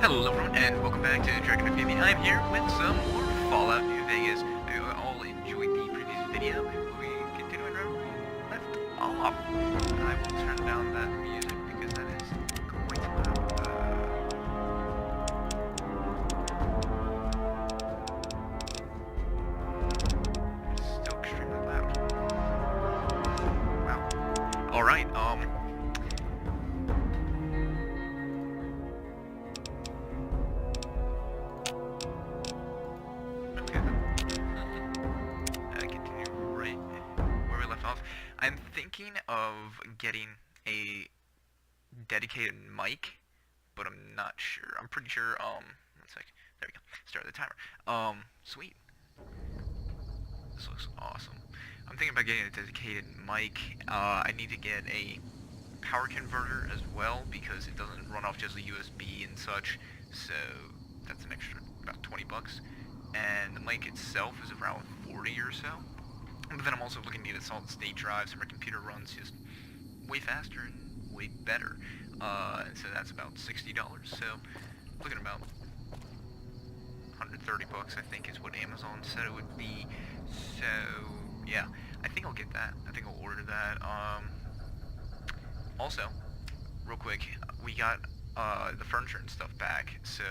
Hello everyone, and welcome back to DraginoffGaming. I'm here with some more Fallout New Vegas. I all enjoyed the previous video, and we continuing where we left off. I will turn down that music because that is quite loud. It's still extremely loud. Wow. Alright, I'm thinking of getting a dedicated mic, but I'm not sure. I'm pretty sure, one sec. There we go. Start the timer. Sweet. This looks awesome. I'm thinking about getting a dedicated mic. I need to get a power converter as well, because it doesn't run off just a USB and such, so that's an extra about 20 bucks. And the mic itself is around 40 or so. But then I'm also looking to get a solid state drive so my computer runs just way faster and way better. So that's about $60. So looking about 130 bucks, I think, is what Amazon said it would be. So yeah, I think I'll get that. I think I'll order that. Also, real quick, we got the furniture and stuff back. So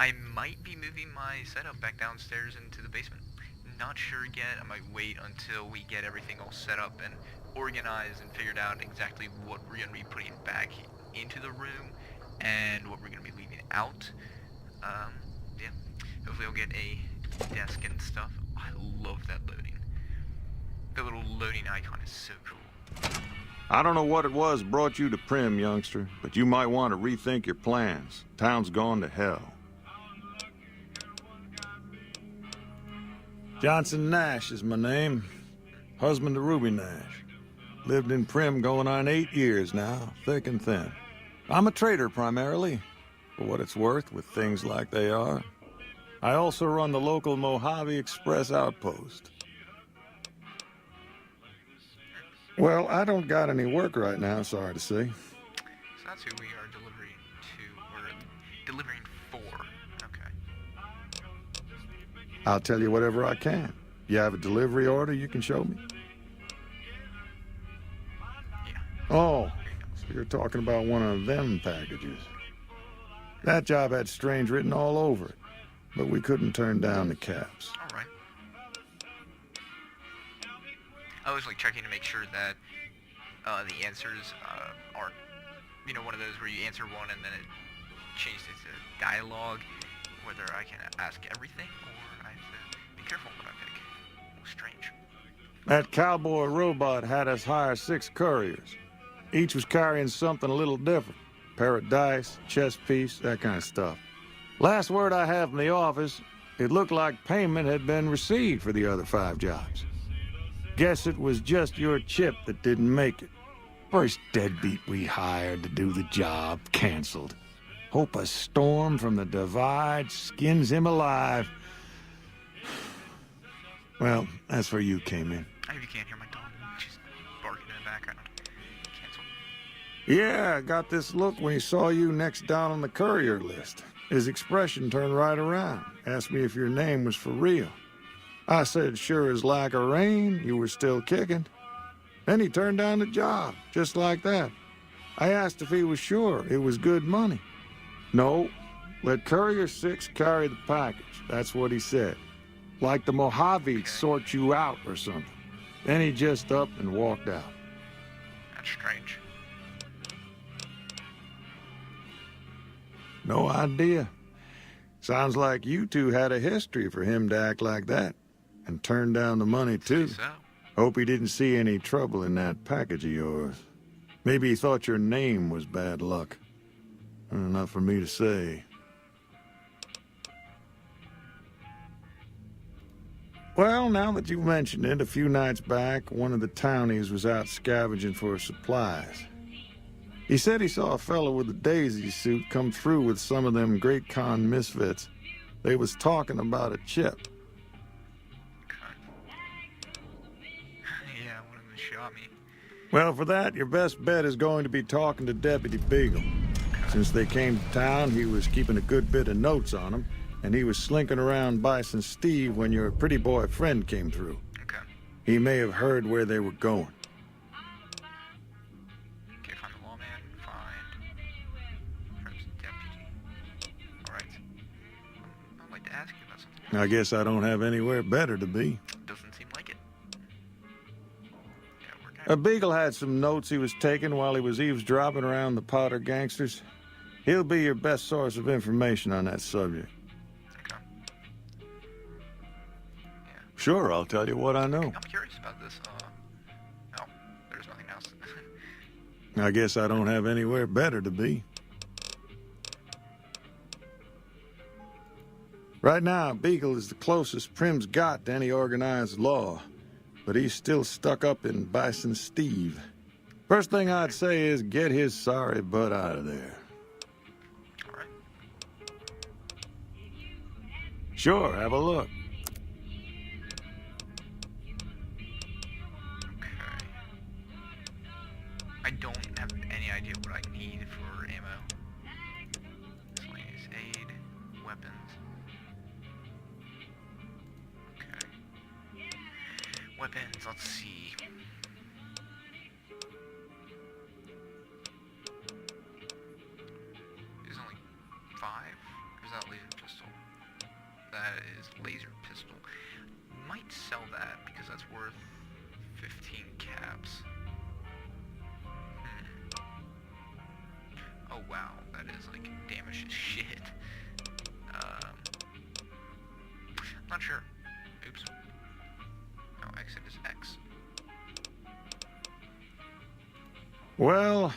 I might be moving my setup back downstairs into the basement. Not sure yet. I might wait until we get everything all set up and organized and figured out exactly what we're going to be putting back into the room and what we're going to be leaving out. Yeah. Hopefully I'll get a desk and stuff. I love that loading. The little loading icon is so cool. I don't know what it was brought you to Prim, youngster, but you might want to rethink your plans. Town's gone to hell. Johnson Nash is my name. Husband to Ruby Nash. Lived in Prim going on 8 years now, thick and thin. I'm a trader primarily, for what it's worth with things like they are. I also run the local Mojave Express outpost. Well, I don't got any work right now, sorry to say. So that's who we are delivering to, or delivering for. Okay. I'll tell you whatever I can. You have a delivery order you can show me? Yeah. Oh, so you're talking about one of them packages. That job had strange written all over it, but we couldn't turn down the caps. Alright. I was like checking to make sure that the answers aren't, you know, one of those where you answer one and then it changes to dialogue, whether I can ask everything or I have to be careful what I pick. Oh, strange. That cowboy robot had us hire 6 couriers. Each was carrying something a little different. Pair of dice, chess piece, that kind of stuff. Last word I have from the office, it looked like payment had been received for the other 5 jobs. Guess it was just your chip that didn't make it. First deadbeat we hired to do the job canceled. Hope a storm from the divide skins him alive. Well, that's where you came in. I hope you can't hear my dog. She's barking in the background. Cancel. Yeah, I got this look when he saw you next down on the courier list. His expression turned right around. Asked me if your name was for real. I said, sure as like a rain, you were still kicking. Then he turned down the job, just like that. I asked if he was sure it was good money. No, let Courier 6 carry the package. That's what he said. Like the Mojave'd sort you out or something. Then he just up and walked out. That's strange. No idea. Sounds like you two had a history for him to act like that. And turn down the money, too. So. Hope he didn't see any trouble in that package of yours. Maybe he thought your name was bad luck. Not for me to say. Well, now that you mentioned it, a few nights back, one of the townies was out scavenging for supplies. He said he saw a fellow with a daisy suit come through with some of them Great Con misfits. They was talking about a chip. Yeah, one of them shot me. Well, for that, your best bet is going to be talking to Deputy Beagle. Since they came to town, he was keeping a good bit of notes on them, and he was slinking around Bison Steve when your pretty boy friend came through. Okay. He may have heard where they were going. Okay, find the lawman, find Prim's deputy. Alright. I'd like to ask you about something. I guess I don't have anywhere better to be. Doesn't seem like it. A Beagle had some notes he was taking while he was eavesdropping around the Powder gangsters. He'll be your best source of information on that subject. Okay. Yeah. Sure, I'll tell you what I know. I'm curious about this. No, there's nothing else. I guess I don't have anywhere better to be. Right now, Beagle is the closest Prim's got to any organized law, but he's still stuck up in Bison Steve. First thing I'd say is get his sorry butt out of there. All right. Sure, have a look. Okay. I don't have any idea what I need for ammo. Miscellaneous aid, weapons. Okay. Weapons, let's see. There's only 5? Or is that laser pistol? That is laser pistol. Might sell that because that's worth 15 caps. Oh wow, that is like damage as shit. I'm not sure. Oops. No, exit is X. Well,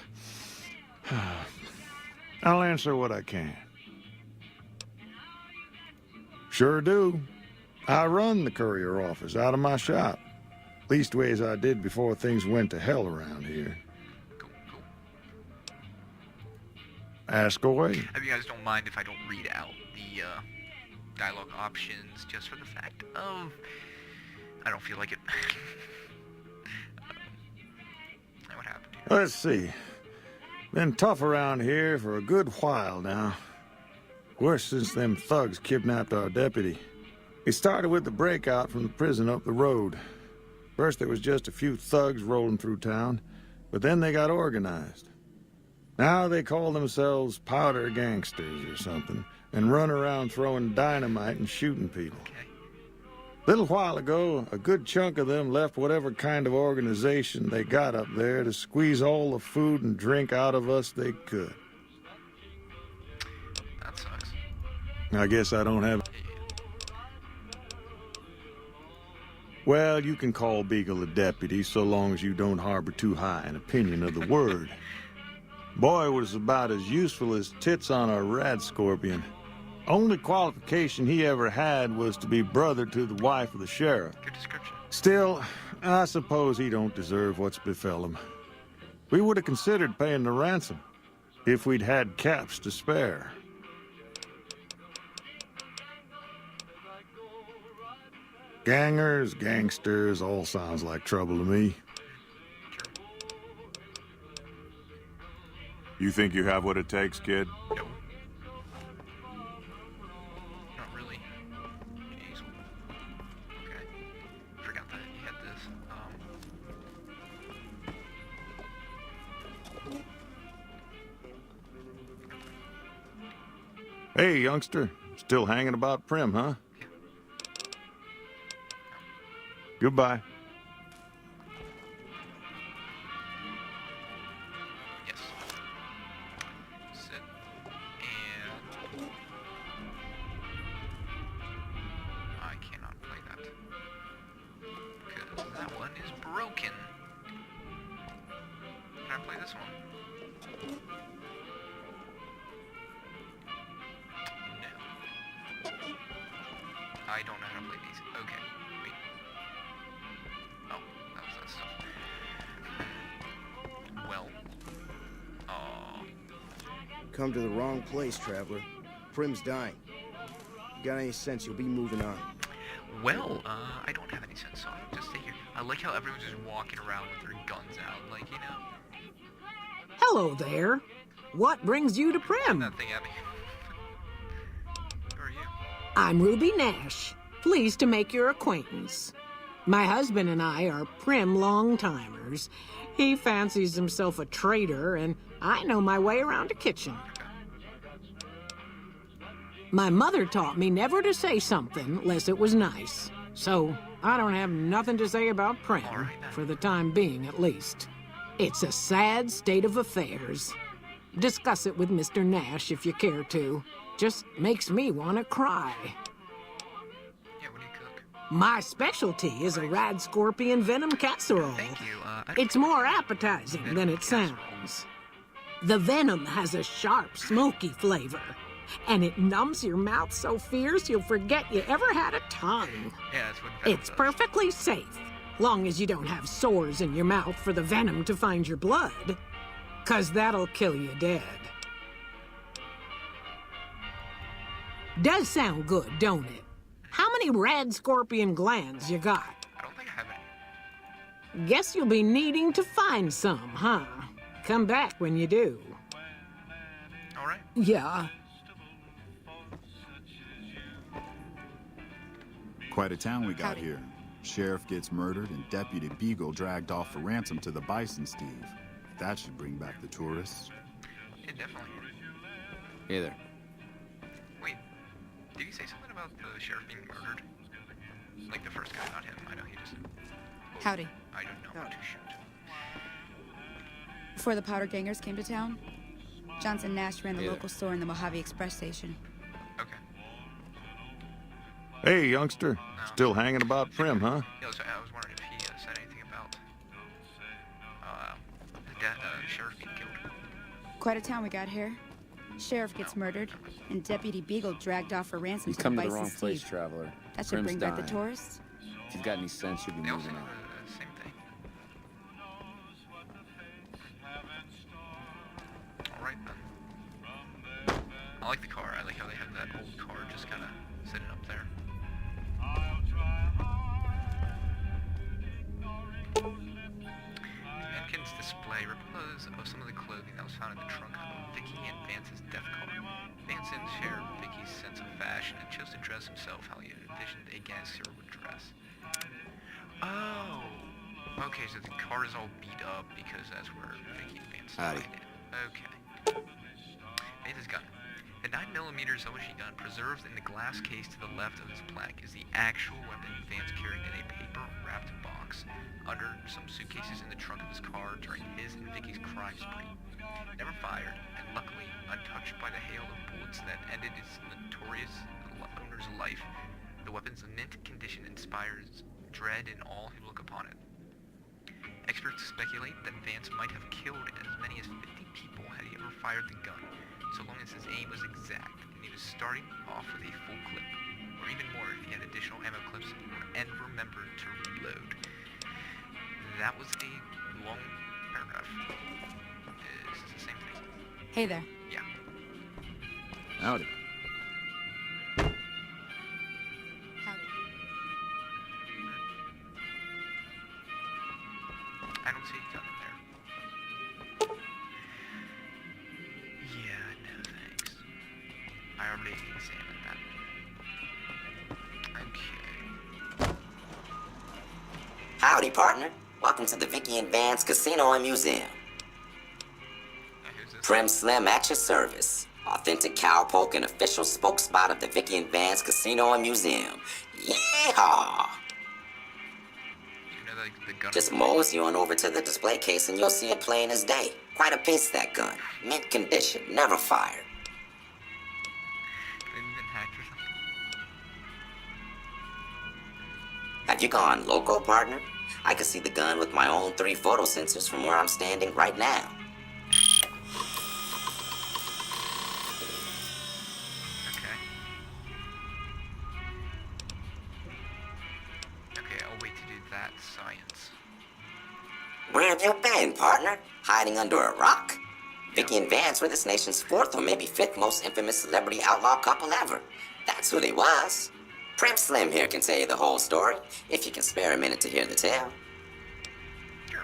I'll answer what I can. Sure do. I run the courier office out of my shop. Leastways I did before things went to hell around here. Cool. Ask away. If you guys don't mind if I don't read out the dialogue options just for the fact of I don't feel like it. What happened here? Let's see. Been tough around here for a good while now. Worse since them thugs kidnapped our deputy. It started with the breakout from the prison up the road. First there was just a few thugs rolling through town, but then they got organized. Now they call themselves powder gangsters or something, and run around throwing dynamite and shooting people. Okay. Little while ago, a good chunk of them left whatever kind of organization they got up there to squeeze all the food and drink out of us they could. That sucks. I guess I don't have... Well, you can call Beagle a deputy so long as you don't harbor too high an opinion of the word. Boy was about as useful as tits on a rad scorpion. Only qualification he ever had was to be brother to the wife of the sheriff. Good description. Still, I suppose he don't deserve what's befell him. We would have considered paying the ransom if we'd had caps to spare. Gangers, gangsters, all sounds like trouble to me. You think you have what it takes, kid? No. Not really. Jeez. Okay. Forgot that you had this. Hey, youngster. Still hanging about Prim, huh? Yeah. Goodbye. Yes. Sit. And... I cannot play that. Because that one is broken. Can I play this one? No. I don't know how to play these. Okay, wait. Oh, that was that stuff. Well. Come to the wrong place, traveler. Prim's dying. You got any sense, you'll be moving on. Well, I don't have any sense, so I'll just stay here. I like how everyone's just walking around with their guns out, like, you know. Hello there. what brings you to Prim? Nothing at me. Who are you? I'm Ruby Nash. Pleased to make your acquaintance. My husband and I are Prim long-timers. He fancies himself a trader, and I know my way around a kitchen. My mother taught me never to say something unless it was nice. So, I don't have nothing to say about Prim, for the time being at least. It's a sad state of affairs. Discuss it with Mr. Nash if you care to. Just makes me want to cry. Yeah, what do you cook? My specialty is a rad scorpion venom casserole. Thank you. It's more appetizing than it sounds. The venom has a sharp, smoky flavor, and it numbs your mouth so fierce you'll forget you ever had a tongue. Yeah, that's what venom It's does. perfectly safe, long as you don't have sores in your mouth for the venom to find your blood, 'cause that'll kill you dead. Does sound good, don't it? How many rad scorpion glands you got? I don't think I have any. Guess you'll be needing to find some, huh? Come back when you do. All right. Yeah. Quite a town we got here. Sheriff gets murdered and Deputy Beagle dragged off for ransom to the Bison Steve. That should bring back the tourists. Yeah, definitely. Hey there. Wait, did you say something about the sheriff being murdered? Like the first guy, not him. I know he just... Howdy. I don't know how to shoot. Before the powder gangers came to town, Johnson Nash ran the Yeah. local store in the Mojave Express station. Okay. Hey, youngster. Still hanging about Prim, huh? Yeah, I was wondering if he said anything about the sheriff being killed. Quite a town we got here. Sheriff gets murdered, and Deputy Beagle dragged off for ransom You've to come the to the Bison wrong place, Steve. traveler. That should Prim's bring back the dying. tourists. If you've got any sense, you'll be They all say moving on. the same thing. Alright then. I like the car. I like how they have that old car just kind of sitting up there. Mankin's display replicas of some of the clothing that was found in the trunk of Vicky and Vance's death car. Vance didn't share Vicky's sense of fashion and chose to dress himself how he envisioned a gangster would dress. Oh! Okay, so the car is all beat up because that's where Vicky and Vance Howdy. died. Okay. Vance's gun. The 9mm submachine gun preserved in the glass case to the left of his plaque is the actual weapon Vance carried in a paper-wrapped box under some suitcases in the trunk of his car during his and Vicky's crime spree. Never fired, and luckily untouched by the hail of bullets that ended its notorious owner's life, the weapon's mint condition inspires dread in all who look upon it. Experts speculate that Vance might have killed as many as 50 people had he ever fired the gun, so long as his aim was exact and he was starting off with a full clip, or even more if he had additional ammo clips and remembered to reload. That was the long paragraph. Is this the same thing? Hey there. Yeah. Howdy. Howdy. I don't see a gun in there. Yeah, no thanks. I already examined that. Okay. Howdy, partner. Welcome to the Vicky and Vance Casino and Museum. Who's this? Prim Slim at your service. Authentic cowpoke and official spokespot of the Vicky and Vance Casino and Museum. Yeehaw! Do you know the gun? Just mosey on over to the display case and you'll see it plain as day. Quite a piece, that gun. Mint condition, never fired. Maybe been hacked or something. Have you gone loco, partner? I can see the gun with my own 3 photo sensors from where I'm standing right now. Okay. Okay, I'll wait to do that science. Where have you been, partner? Hiding under a rock? Vicky and Vance were this nation's 4th or maybe 5th most infamous celebrity outlaw couple ever. That's who they was. Prim Slim here can tell you the whole story, if you can spare a minute to hear the tale. Sure.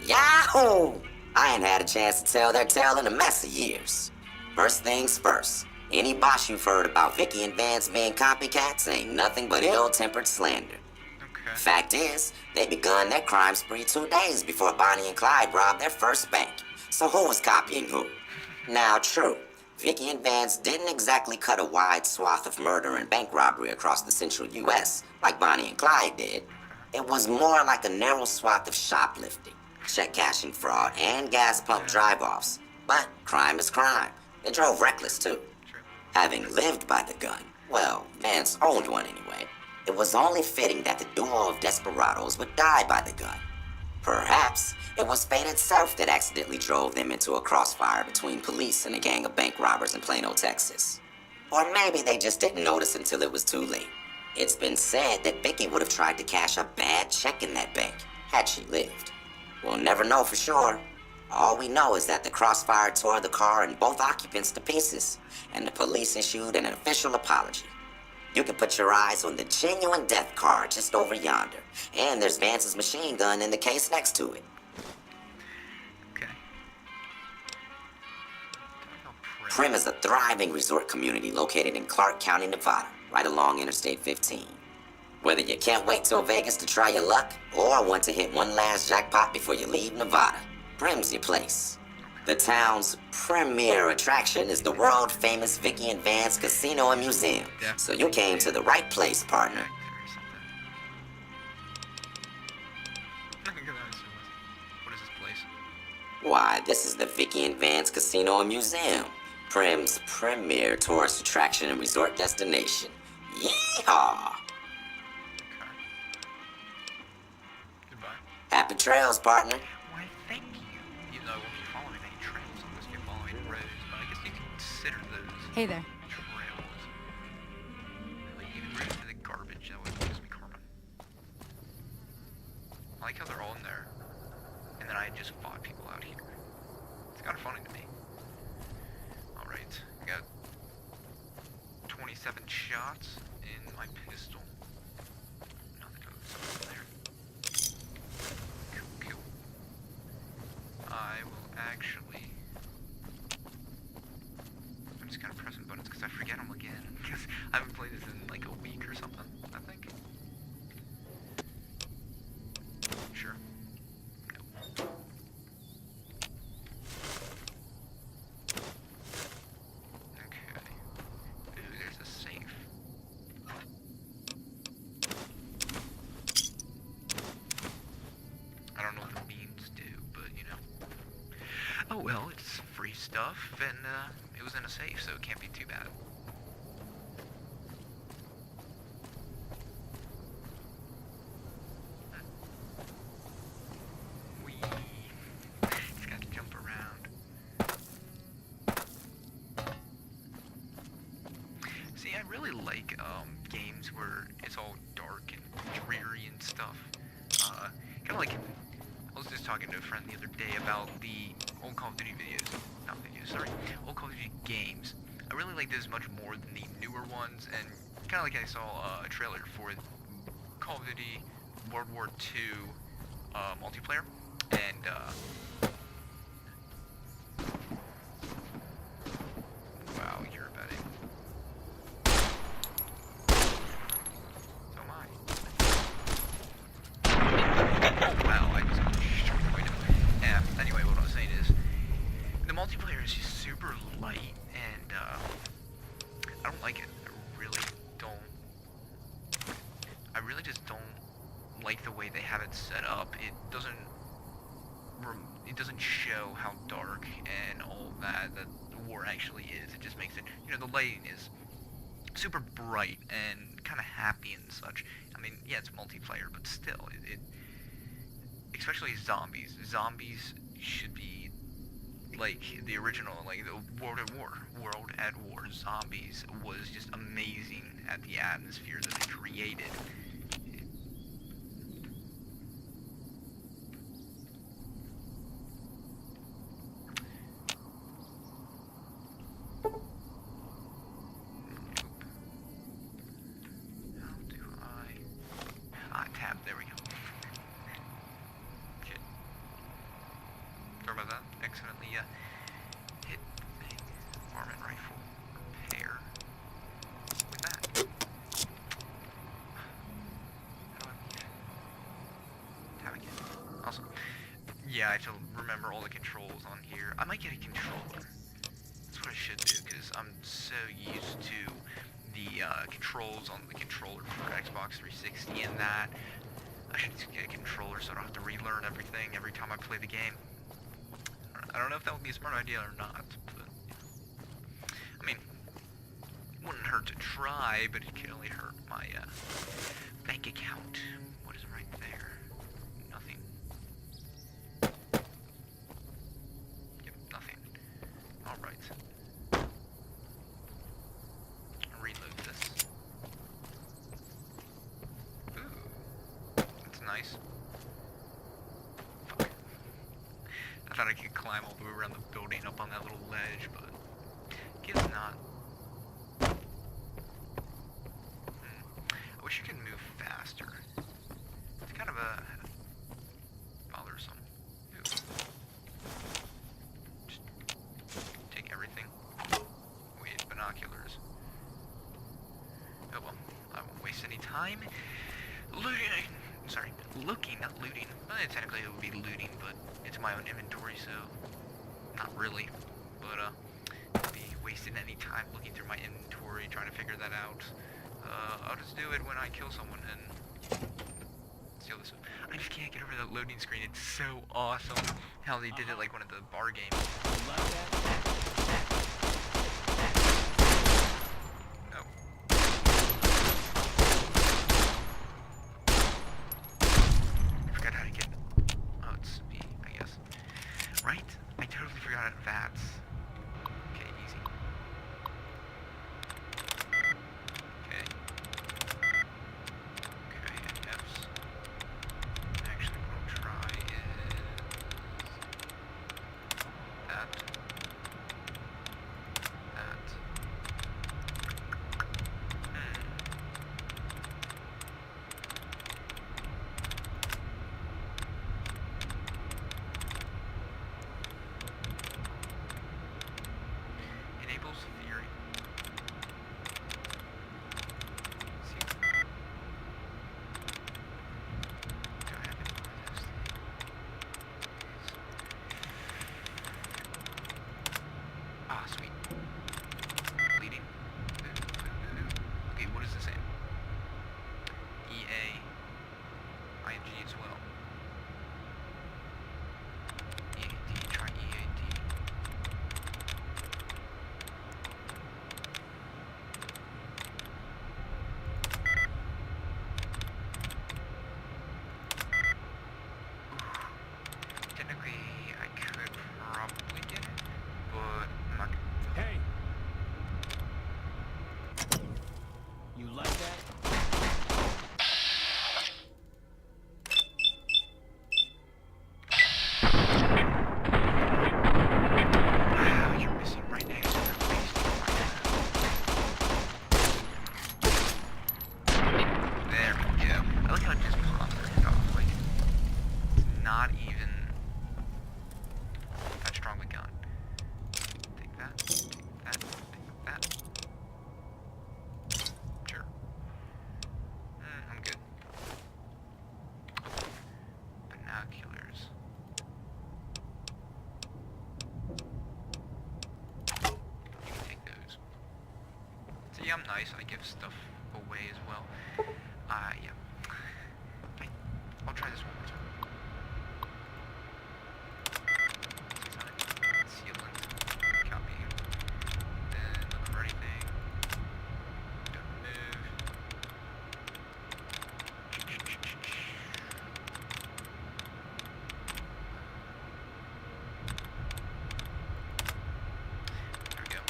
Yahoo! I ain't had a chance to tell their tale in a mess of years. First things first, any boss you've heard about Vicky and Vance being copycats ain't nothing but ill-tempered slander. Okay. Fact is, they begun their crime spree 2 days before Bonnie and Clyde robbed their first bank. So who was copying who? Now, true, Vicky and Vance didn't exactly cut a wide swath of murder and bank robbery across the central U.S. like Bonnie and Clyde did. It was more like a narrow swath of shoplifting, check cashing fraud, and gas pump drive-offs. But crime is crime. They drove reckless, too. Having lived by the gun, well, Vance owned one anyway, it was only fitting that the duo of desperados would die by the gun. Perhaps it was fate itself that accidentally drove them into a crossfire between police and a gang of bank robbers in Plano, Texas. Or maybe they just didn't notice until it was too late. It's been said that Vicky would have tried to cash a bad check in that bank had she lived. We'll never know for sure. All we know is that the crossfire tore the car and both occupants to pieces, and the police issued an official apology. You can put your eyes on the genuine death car just over yonder, and there's Vance's machine gun in the case next to it. Okay. Prim is a thriving resort community located in Clark County, Nevada, right along Interstate 15. Whether you can't wait till Vegas to try your luck, or want to hit one last jackpot before you leave Nevada, Prim's your place. The town's premier attraction is the world-famous Vicky and Vance Casino and Museum, so you came to the right place, partner. What is this place? Why, this is the Vicky and Vance Casino and Museum, Prim's premier tourist attraction and resort destination. Yeehaw! Okay. Goodbye. Happy trails, partner. Why, thank you. Even though I won't be following any trails, I'm just gonna be following roads, but I guess you can consider those Hey there. trails. Like, even routes to the garbage, that would just be karma. I like how they're all in there, and then I just fought people out here. It's kind of funny to me. Alright, I got 27 shots in my pistol. Nothing else there. Cool, cool. I will actually... I'm just kind of pressing buttons because I forget them again. Because I haven't played this in like a week or something, I think. Sure. Nope. Okay. Ooh, there's a safe. I don't know what the beans do, but you know. Oh well, it's free stuff, and it was in a safe, so it can't be too bad. Whee! Just gotta jump around. See, I really like games where it's all dark and dreary and stuff. Kind of like, I was just talking to a friend the other day about the old Call of Duty old Call of Duty games. I really like this much more than the newer ones, and kind of like I saw a trailer for Call of Duty World War II multiplayer, and wow, you're betting. So am I. Oh wow, I just got shot in the window. Yeah, anyway, what I was saying is, the multiplayer is just super light, and I don't like it. I really just don't like the way they have it set up. It doesn't show how dark and all that the war actually is. It just makes it, you know, the lighting is super bright and kind of happy and such. I mean, yeah, it's multiplayer, but still, it especially zombies. Zombies should be like the original, like the World at War. World at War Zombies was just amazing at the atmosphere that they created. Tab, there we go. Shit. Sorry about that. Yeah, I have to remember all the controls on here. I might get a controller. That's what I should do, because I'm so used to the controls on the controller for Xbox 360 and that. I should just get a controller so I don't have to relearn everything every time I play the game. I don't know if that would be a smart idea or not, but... I mean, wouldn't hurt to try, but it could only hurt my bank account. What is right there? Nothing. Yep, nothing. Alright. Reload this. Ooh. That's nice. Fuck. I thought I could climb all the way around the building up on that little ledge, but guess not. I wish you could move faster. It's kind of a bothersome. Ooh. Just take everything. Wait, binoculars. Oh well, I won't waste any time. Looting! Sorry, looking, not looting. Well, technically it would be looting, but it's my own inventory, so not really. But I'd be wasting any time looking through my inventory, trying to figure that out. I'll just do it when I kill someone and steal this. I just can't get over that loading screen. It's so awesome how they did it like one of the bar games. No. I forgot how to get... Oh, it's B, I guess. Right? I totally forgot that's... Okay, easy. Okay. Okay, and F's. Actually, what I'll try is... that. That. Enables theory. See. Do I have any more of this? Ah, sweet. Bleeding. Okay, what is this in? EA. ING as well. EAD, try EAD. Technically, I could probably get it, but I'm not gonna. Hey! You like that? Wow, you're missing right next to your face. There we go. I like how it just pops their head off. Like, it's not even that strong a gun. Take that, take that, take that. Sure. I'm good. Binoculars. You can take those. See, I'm nice. I give stuff away as well. Yeah. I'll try this one more time. Sealant. Copy. Then look for anything. Don't move. There we go.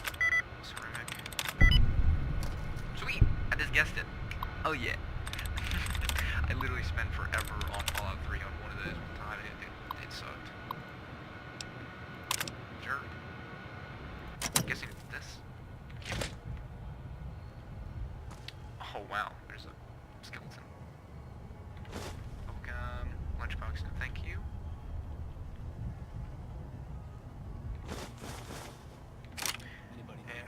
Ceramic. Sweet! I just guessed it. Oh yeah. I literally spent forever on Fallout 3 on one of those one time. It sucked. Sure. I'm guessing it's this. Oh wow, there's a skeleton. Bubblegum, lunchbox, no thank you. And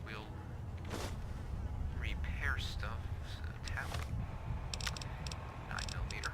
we'll repair stuff. So tap 9mm.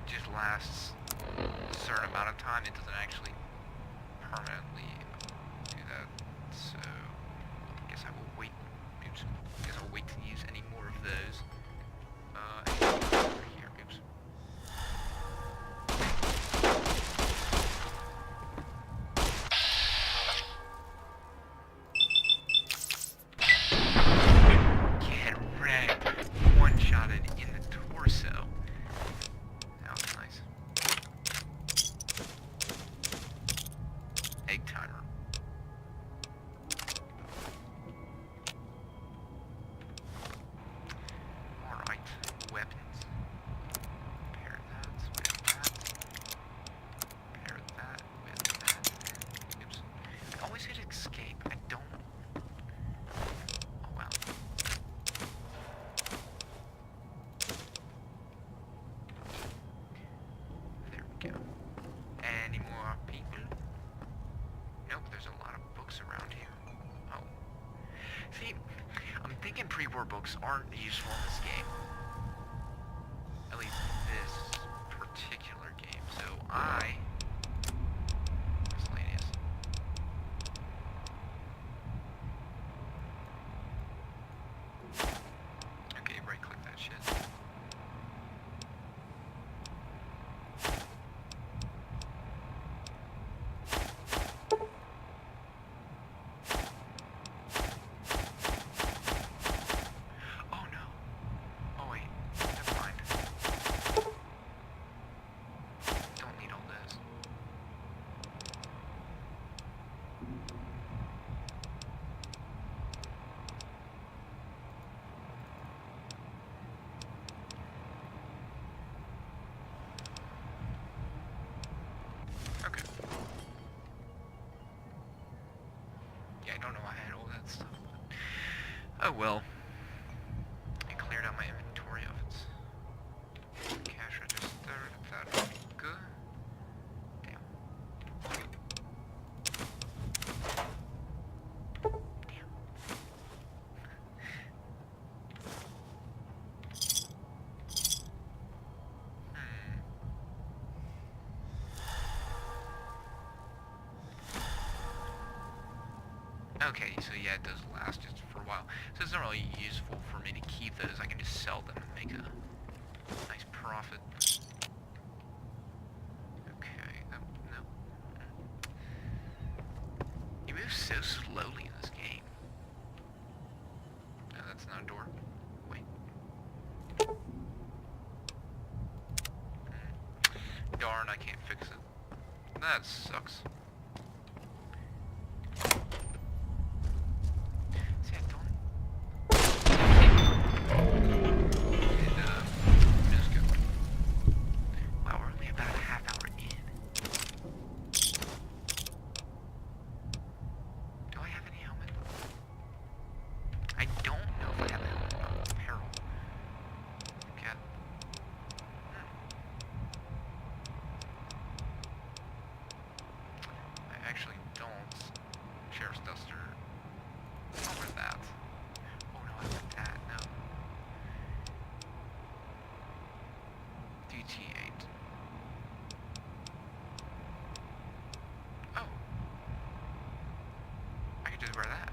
just lasts a certain amount of time. It doesn't actually permanently do that. So I guess I will wait. Oops. I guess I'll wait to use any more of those. Over here. Oops. Get wrecked. One-shotted in the torso. That was nice. Egg timer. Alright, weapons. Pair that with that. Pair that with that. Oops. I always hit escape. I don't. Oh wow. There we go. Any more people? Nope, there's a lot of books around here. Oh. See, I'm thinking pre-war books aren't useful in this game. At least this particular game. So miscellaneous. Okay, right-click that shit. Oh no. Oh wait, never mind. Don't need all this. Okay. Yeah, I don't know why I had all that stuff, but oh well. I cleared out my inventory of it. Cash register, that would be good. Damn. Damn. Okay, so yeah, it does last just for a while. So it's not really useful for me to keep those. I can just sell them and make a nice profit. Okay, no. You move so slowly in this game. No, that's not a door. Wait. Darn, I can't fix it. That sucks. See, I don't... Just go. Wow, we're only about a half hour in. Do I have any helmet? I don't know if I have helmet apparel. Cat. I actually don't. Sheriff's duster. I'll wear that. Oh no, I want that. No. DT8. Oh. I could just wear that.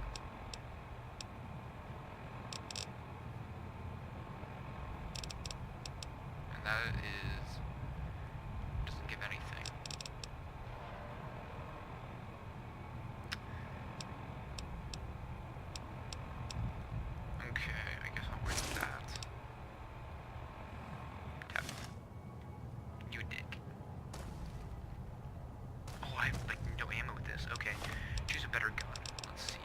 And that is... doesn't give anything. Okay, I guess I'll wear that. Tap. You dick. Oh, I have like no ammo with this. Okay, choose a better gun. Let's see.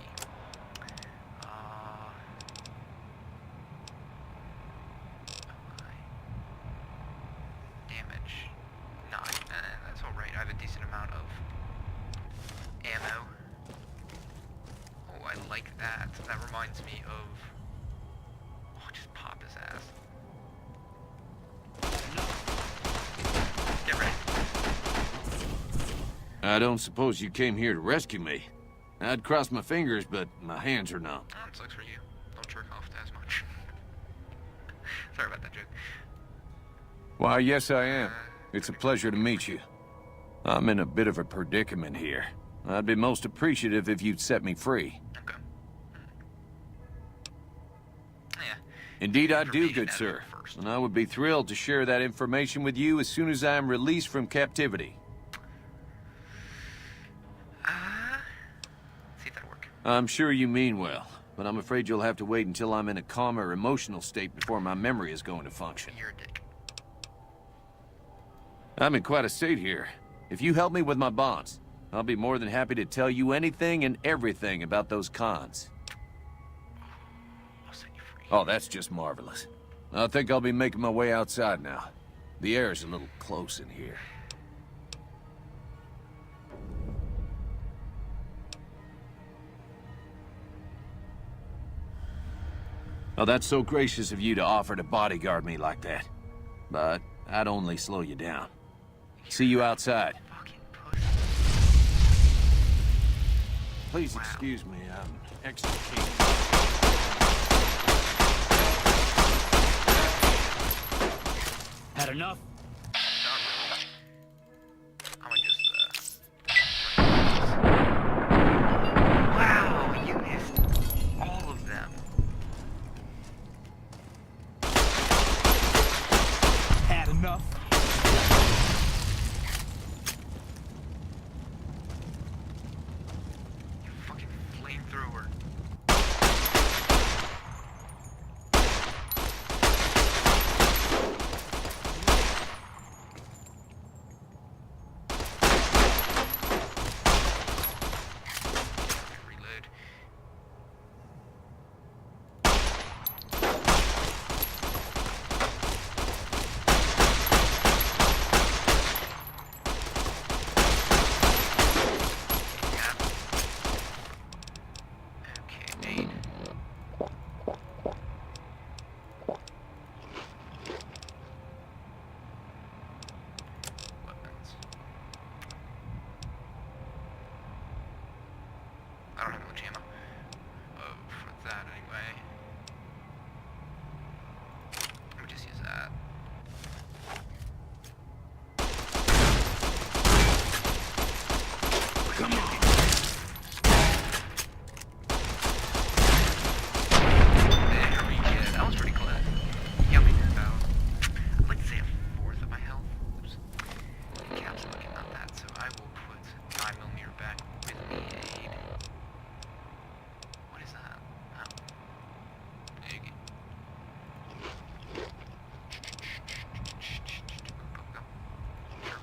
Damage 9. That's alright. I have a decent amount of ammo. Oh, I like that. That reminds me of... Oh, just pop his ass. Get ready. I don't suppose you came here to rescue me. I'd cross my fingers, but my hands are numb. Oh, it sucks for you. Don't jerk off as much. Sorry about that joke. Why, yes, I am. It's a pleasure to meet you. I'm in a bit of a predicament here. I'd be most appreciative if you'd set me free. Okay. Yeah. Indeed I do, Information good out sir. first. And I would be thrilled to share that information with you as soon as I am released from captivity. See if that'll work. I'm sure you mean well, but I'm afraid you'll have to wait until I'm in a calmer emotional state before my memory is going to function. You're a dick. I'm in quite a state here. If you help me with my bonds, I'll be more than happy to tell you anything and everything about those cons. I'll set you free. Oh, that's just marvelous. I think I'll be making my way outside now. The air is a little close in here. Oh, that's so gracious of you to offer to bodyguard me like that. But I'd only slow you down. See you outside. Fucking puss. Please Wow. excuse me, I'm extra keen. Had enough? Not really. I'ma just, Wow, you missed all of them. Had enough? You fucking flamethrower. Reload. Okay, nade. Weapons. I don't have much ammo. For that anyway. Let me just use that. Come on. There we go. That was pretty close. Yummy about, I'd like to say a fourth of my health. Oops. The cap's looking at that, so I will put 9mm back with the aid. What is that? Oh. Egg. Go. Sure.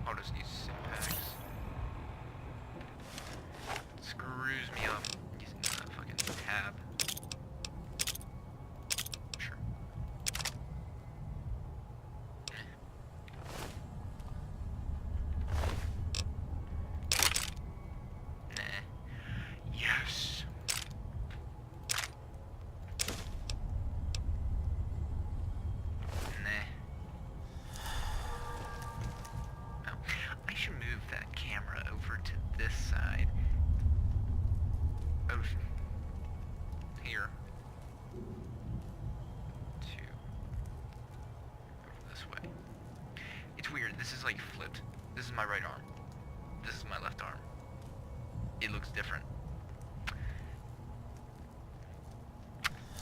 I'll just use Simpax. Screws me up using that fucking tab. Sure. Nah. Yes. Nah. Oh, I should move that camera over to this side. Oh, here. To over this way. It's weird. This is like flipped. This is my right arm. This is my left arm. It looks different. It's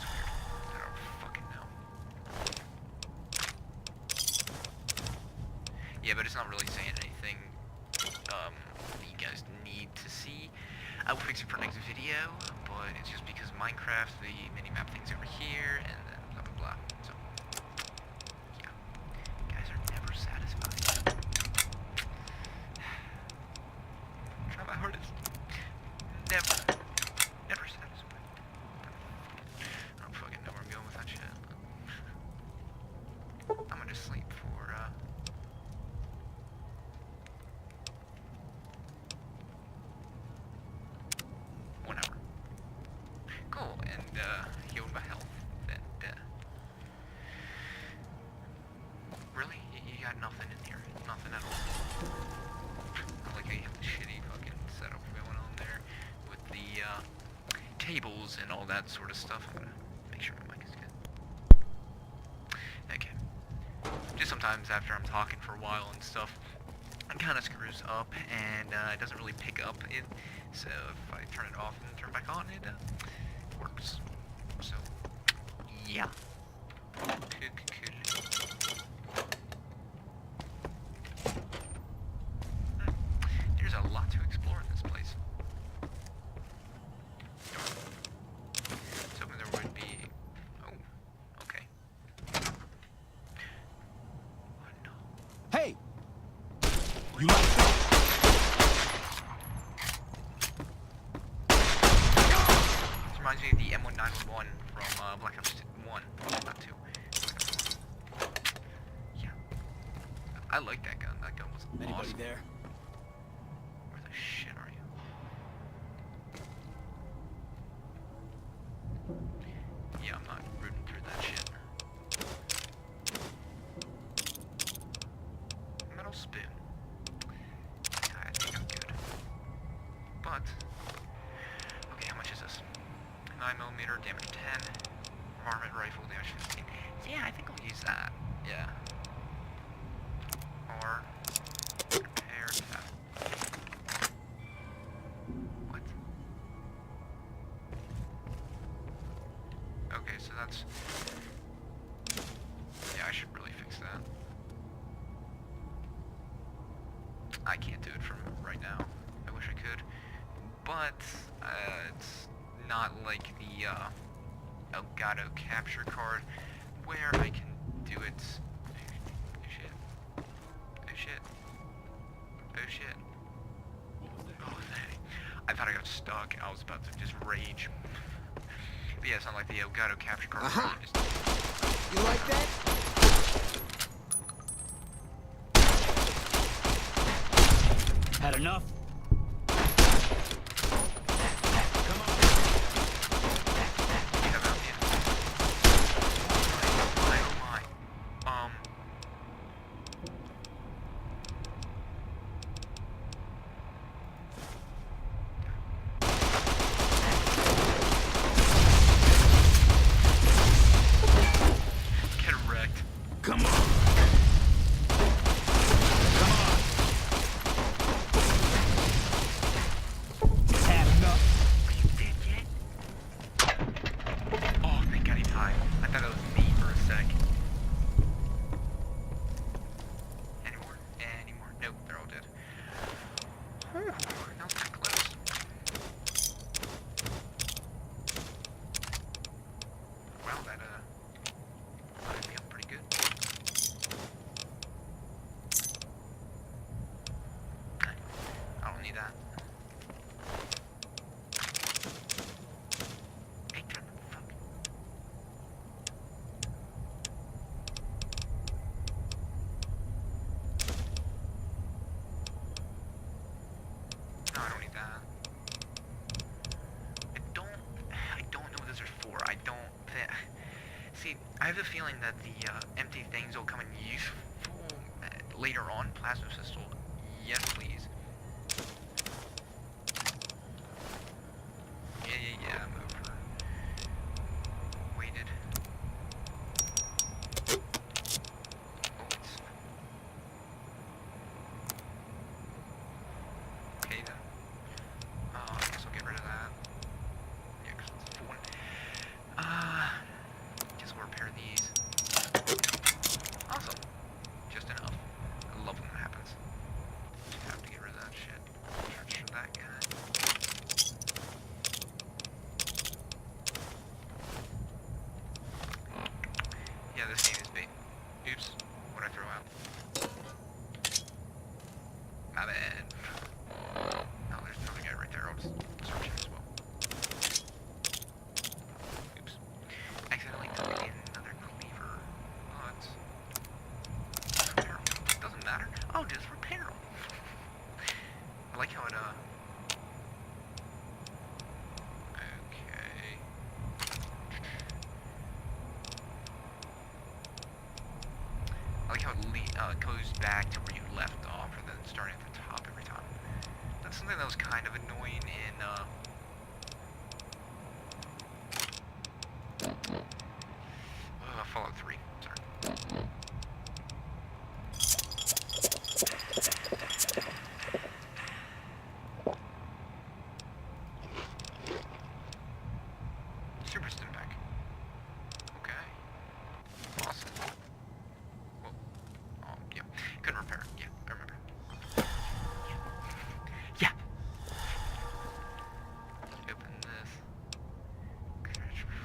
weird. I don't fucking know. Yeah, but it's not really saying anything that you guys need to see. I will fix it for next video, but it's just because Minecraft, the minimap thing's over here, and then blah blah blah. So, yeah. You guys are never satisfied. Try my hardest. Never satisfied. I don't fucking know where I'm going with that shit. I'm gonna just sleep for, Cool, and healed my health. And really, you got nothing in here, nothing at all. I like how you have the shitty fucking setup going on there with the cables and all that sort of stuff. I'm gonna make sure my mic is good. Okay. Just sometimes after I'm talking for a while and stuff, it kind of screws up and it doesn't really pick up it. So if I turn it off and turn it back on, it works. So yeah. There's a lot to explore in this place. I was hoping there would be. Oh, okay. Oh no. Hey! You like that? This reminds me of the M1911 from Black Ops 1, not 2. Yeah. I like that gun. That gun was Anybody awesome. there? Where the shit are you? Yeah, I'm not rooting through that shit. Metal spoon. I think I'm good. But, okay, how much is this? 9mm, damage 10. Varmint rifle, damage 15. So yeah, I think I'll use that. Yeah. Or repair that. What? Okay, so that's. Yeah, I should really fix that. I can't do it from right now. I wish I could. But, it's not like the, Elgato capture card where I can do it. Oh shit. Oh shit. Oh shit. Oh, I thought I got stuck. I was about to just rage. But yeah, it's not like the Elgato capture card. Aha! Just... You like that? Had enough? Come on! Had enough? Are you dead yet? Oh, thank God he died. I thought it was me for a sec. Any more? Any more? Nope, they're all dead. Whew, that was pretty close. Wow, that, I feel pretty good. I don't need that. Hey, turn the fuck. No, I don't need that. I don't know what those are for. I don't see, I have a feeling that the empty things will come in useful later on. Plasma pistol, yes please. Yeah, I'm over. Waited. Bullets. Okay then. I guess I'll get rid of that. Yeah, because it's full. Guess we'll repair these. Awesome. Just enough. I love when that happens. Just have to get rid of that shit. Search for that guy. Yeah, this game is big. Oops. What'd I throw out? My bad. Oh, there's another guy right there. I'll just search him as well. Oops. Accidentally took in another cleaver. But repair 'em. Doesn't matter. I'll just repair them. I like how it, okay. I like how it goes back to where you left off rather than starting at the top every time. That's something that was kind of annoying in, Fallout 3. Sorry. Super Stimpak. Okay. Awesome. Whoa. Yeah. Couldn't repair it. Yeah, I remember. Yeah. Open this.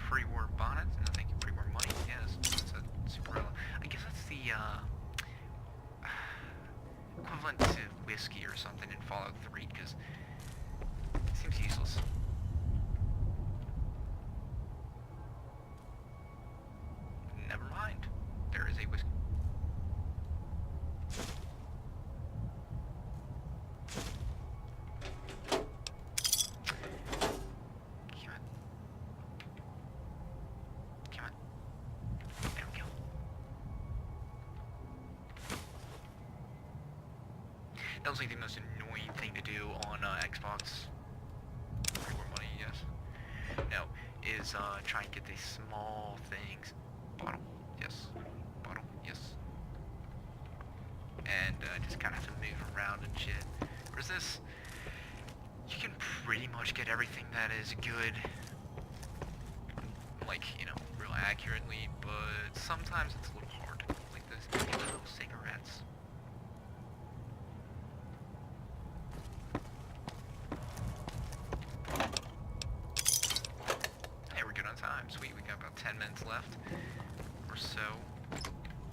Pre-war bonnets. No, thank you. Pre-war money. Yes. That's a Superella. I guess that's the equivalent to whiskey or something in Fallout 3, because it seems useless. Never mind. There is a whiskey. Come on. Come on. There we go. That was like the most annoying thing to do on Xbox. More money, yes. No, is try and get these small things. Bottle, yes. Bottle, yes. And just kind of have to move around and shit. Whereas this, you can pretty much get everything that is good, like, you know, real accurately, but sometimes it's a little hard. Like this, little cigarettes. Hey, we're good on time. Sweet, we got about 10 minutes left or so.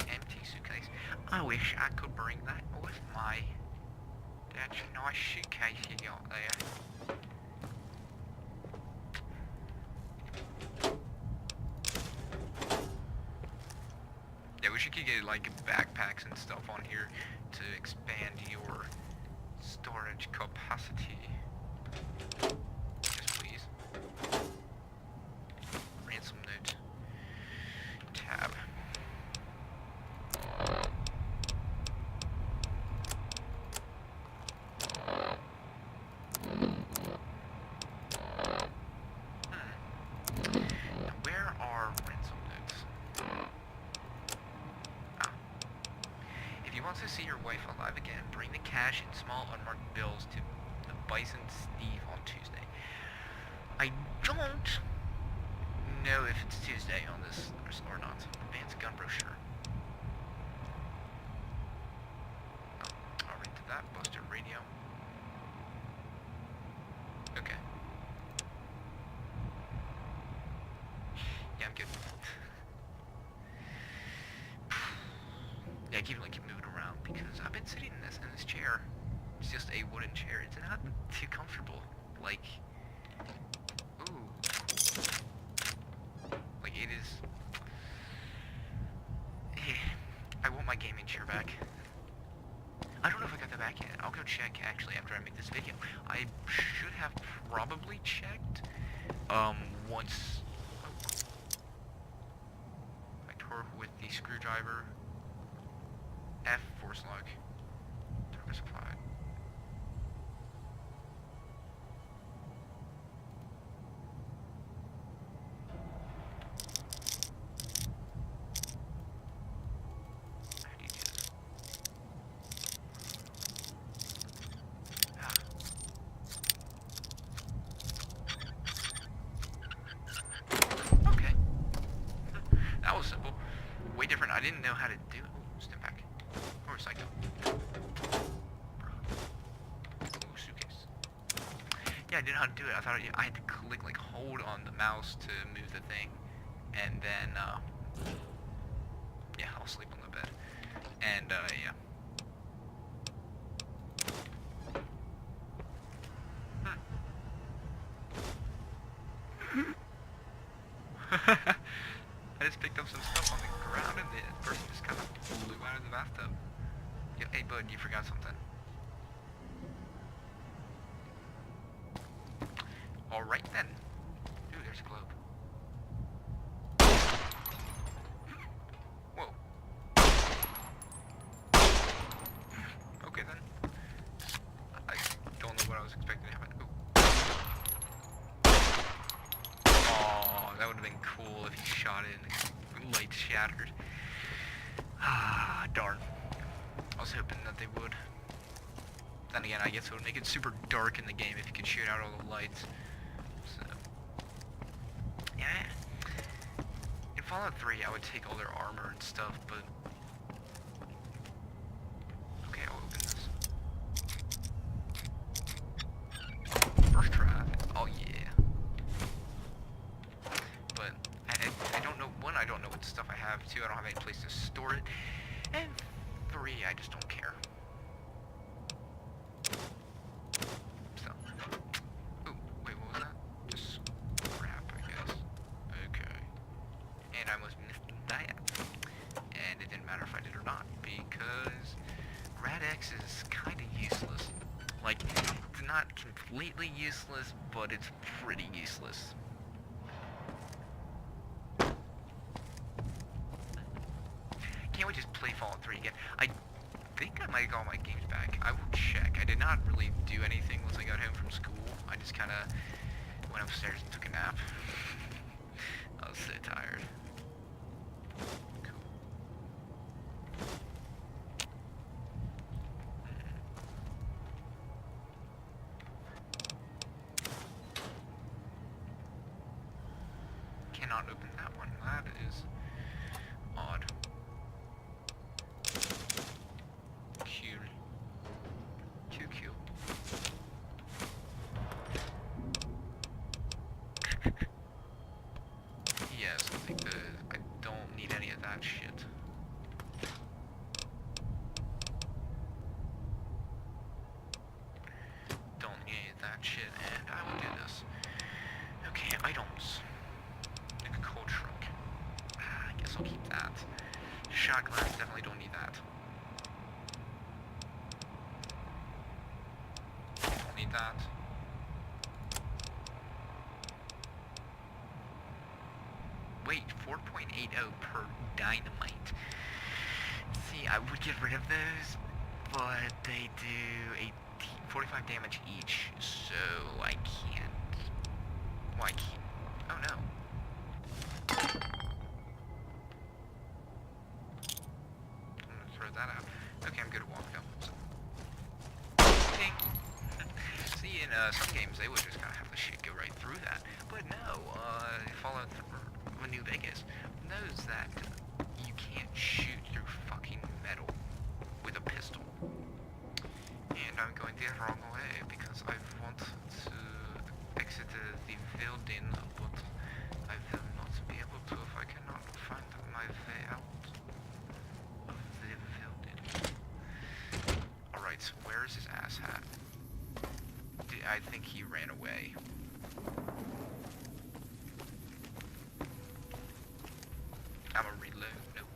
Empty suitcase. I wish I could bring that with me. That's a nice suitcase you got there. Yeah, wish you could get like backpacks and stuff on here to expand your storage capacity. Yes, please. Ransom note. Tab. Now, where are ransom notes? Ah. If you want to see your wife alive again, bring the cash and small unmarked bills to the Bison Steve on Tuesday. I don't know if it's Tuesday on this or not. Advanced gun brochure. Oh, I'll read to that. Buster radio. Okay. Yeah, I'm good. Yeah, keep moving around because I've been sitting in this chair. It's just a wooden chair. It's not too comfortable. Like, ooh, like it is. I want my gaming chair back. I don't know if I got that back yet. I'll go check actually after I make this video. I should have probably checked once I tore with the screwdriver. F force lock. Turbo supply. How do you do this? Ah. Okay. That was simple. Way different. I didn't know how to do it. Ooh, step back. Motorcycle. Ooh, suitcase. Yeah, I didn't know how to do it. I thought I had to click, like, hold on the mouse to move the thing. And then, yeah, I'll sleep on the bed. And, yeah. I just picked up some stuff on the ground and the person just kind of flew out of the bathtub. Yeah, hey bud, you forgot something. Alright then. Ooh, there's a globe. Whoa. Okay then. I don't know what I was expecting to happen. Ooh. Oh, that would have been cool if he shot it and lights shattered. Ah, darn. I was hoping that they would. Then again, I guess it would make it super dark in the game if you could shoot out all the lights. So, yeah. In Fallout 3, I would take all their armor and stuff, but... Okay, I'll open this. First try. Oh, yeah. But, I don't know, one, I don't know what stuff I have, two, I don't have any place to store it, and three, I just don't care. So, ooh, wait, what was that? Just crap, I guess. Okay. And I almost missed that. And it didn't matter if I did or not, because Rad-X is kind of useless. Like, it's not completely useless, but it's pretty useless. Can't we just play Fallout 3 again? I think I might get all my games back. I will check. I did not really do anything once I got home from school. I just kind of went upstairs and took a nap. I was so tired. Cool. Cannot open that one. That is odd. Cute. Yes, I think I don't need any of that shit. Don't need any of that shit, and I will do this. Okay, items. Like a coal truck. I guess I'll keep that. Shot glass, definitely don't need that. Don't need that. Wait, 4.80 per dynamite. See, I would get rid of those, but they do 45 damage each, so I can't. Well, I can't. Oh no. I'm gonna throw that out. Okay, I'm good at walk though. So. Ding. See, in some games they would just kind of have the shit go right through that, but no. Fallout New Vegas knows that you can't shoot through fucking metal with a pistol. And I'm going the wrong way because I want to exit the building, but I will not be able to if I cannot find my way out of the building. Alright, where is his asshat? I think he ran away. I'm a reload. Nope.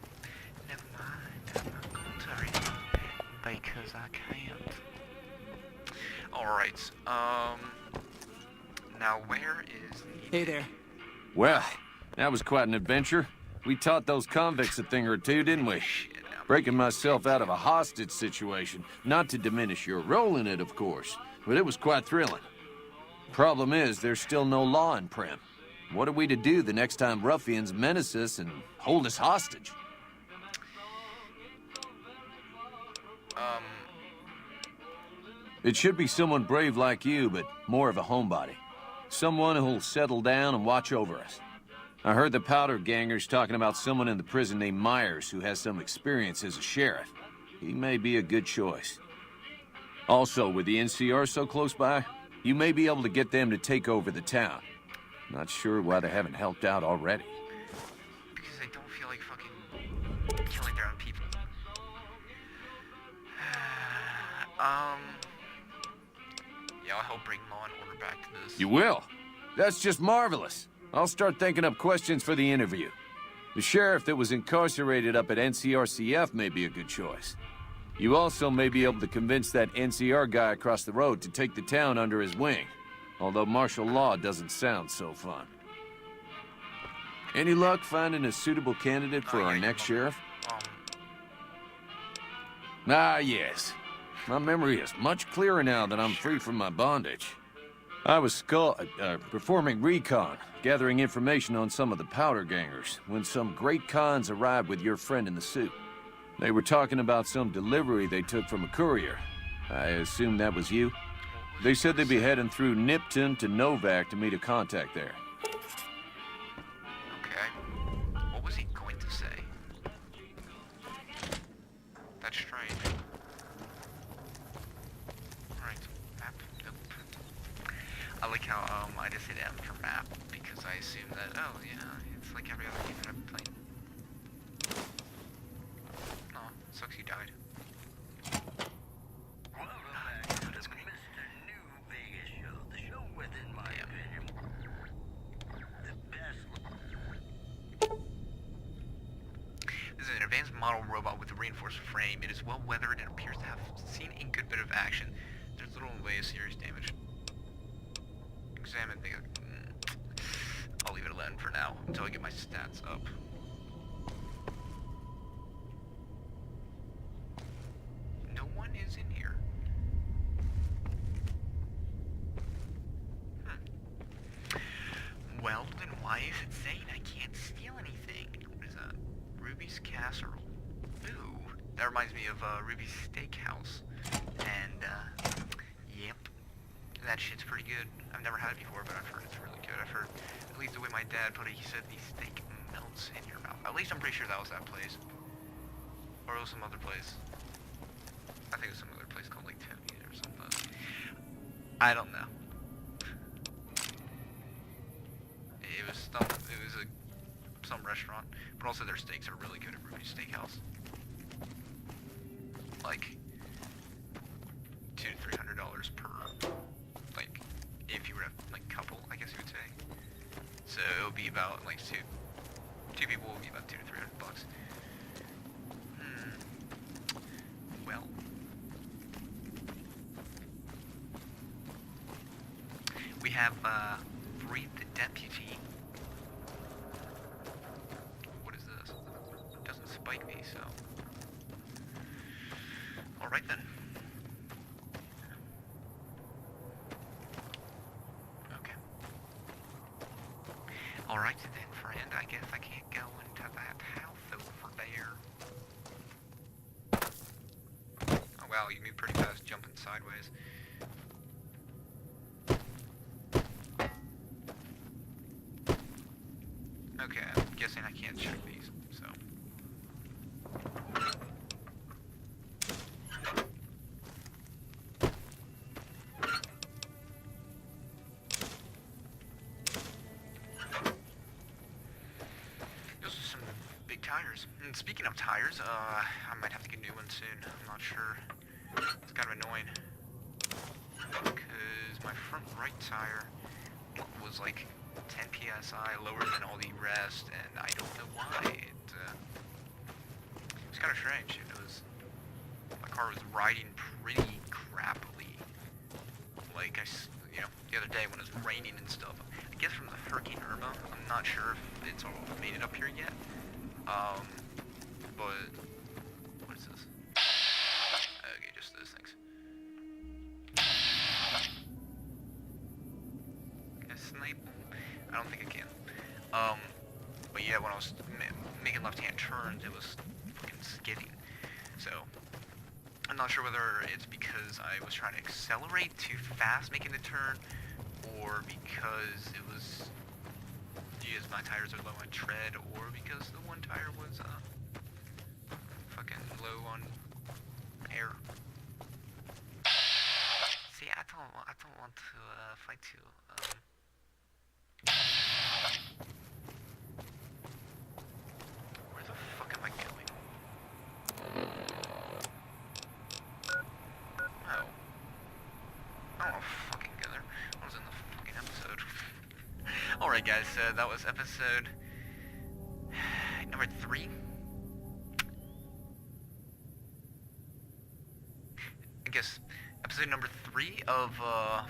Never mind. I'm not going to reload because I can't. Alright, now where is the... Hey there. Well, that was quite an adventure. We taught those convicts a thing or two, didn't we? Breaking myself out of a hostage situation. Not to diminish your role in it, of course, but it was quite thrilling. Problem is, there's still no law in Prim. What are we to do the next time ruffians menace us and hold us hostage? It should be someone brave like you, but more of a homebody. Someone who'll settle down and watch over us. I heard the powder gangers talking about someone in the prison named Myers who has some experience as a sheriff. He may be a good choice. Also, with the NCR so close by, you may be able to get them to take over the town. Not sure why they haven't helped out already. Because they don't feel like fucking killing their own people. Yeah, I'll help bring law and order back to this. You will? That's just marvelous. I'll start thinking up questions for the interview. The sheriff that was incarcerated up at NCRCF may be a good choice. You also may be able to convince that NCR guy across the road to take the town under his wing. Although martial law doesn't sound so fun. Any luck finding a suitable candidate for our next sheriff? Ah, yes. My memory is much clearer now that I'm free from my bondage. I was performing recon, gathering information on some of the powder gangers, when some great cons arrived with your friend in the suit. They were talking about some delivery they took from a courier. I assume that was you? They said they'd be heading through Nipton to Novak to meet a contact there. Okay. What was he going to say? That's strange. Alright, map. Nope. I like how I just hit M for map because I assume that, oh yeah, it's like every other game that I've played. Aw, sucks you died. This is an advanced model robot with a reinforced frame. It is well weathered and appears to have seen a good bit of action. There's little in the way of serious damage. Examine the... I'll leave it alone for now until I get my stats up. No one is in here. Well, then why is it saying I can't steal anything? What is that? Ruby's Casserole. Ooh, that reminds me of Ruby's Steakhouse. And, yep. That shit's pretty good. I've never had it before, but I've heard it's really good. I've heard, at least the way my dad put it, he said the steak melts in your mouth. At least I'm pretty sure that was that place. Or it was some other place. I think it was some other place called like Tony's or something. I don't know. It was some restaurant, but also their steaks are really good at Ruby's Steakhouse. Like $200 to $300 per, like, if you were to like couple, I guess you would say. So it would be about like two people would be about $200 to $300. Well, we have freed the deputy. What is this? It doesn't spike me, so. Alright then. Okay. Alright then, friend. I guess I can't go into that house over there. Oh wow, you move pretty fast jumping sideways. Okay, I'm guessing I can't check these, so. Those are some big tires. And speaking of tires, I might have to get new ones soon. I'm not sure. It's kind of annoying. Because my front right tire was like 10 psi lower than all the rest, and I don't know why. It's kind of strange. My car was riding pretty crappily. Like, you know, the other day when it was raining and stuff. I guess from the Hurricane Irma. I'm not sure if it's all made it up here yet. But what is this? Okay, just those things. Can I snipe? I don't think I can. But yeah, when I was making left-hand turns, it was fucking skidding. So, I'm not sure whether it's because I was trying to accelerate too fast making the turn, or because it was, because my tires are low on tread, or because the one tire was, fucking low on air. See, I don't want to, fight you, Where the fuck am I going? Oh. I don't want to fucking go there. I was in the fucking episode. Alright guys, so that was episode number 3. I guess episode number 3 of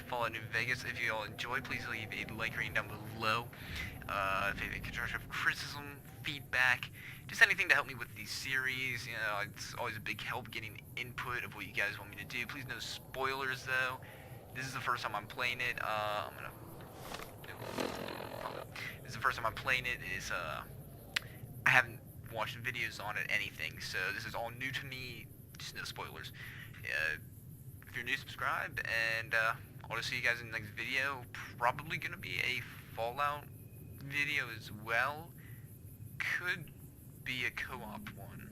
Fallout New Vegas. If you all enjoyed, please leave a like rating down below. If you have any constructive criticism, feedback, just anything to help me with these series, you know, it's always a big help getting input of what you guys want me to do. Please no spoilers though. This is the first time I'm playing it. This is the first time I'm playing it. I haven't watched videos on it, anything, so this is all new to me. Just no spoilers. If you're new, subscribe, and I'll see you guys in the next video. Probably gonna be a Fallout video as well. Could be a co-op one.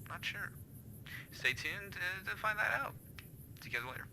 Not sure. Stay tuned to find that out. See you guys later.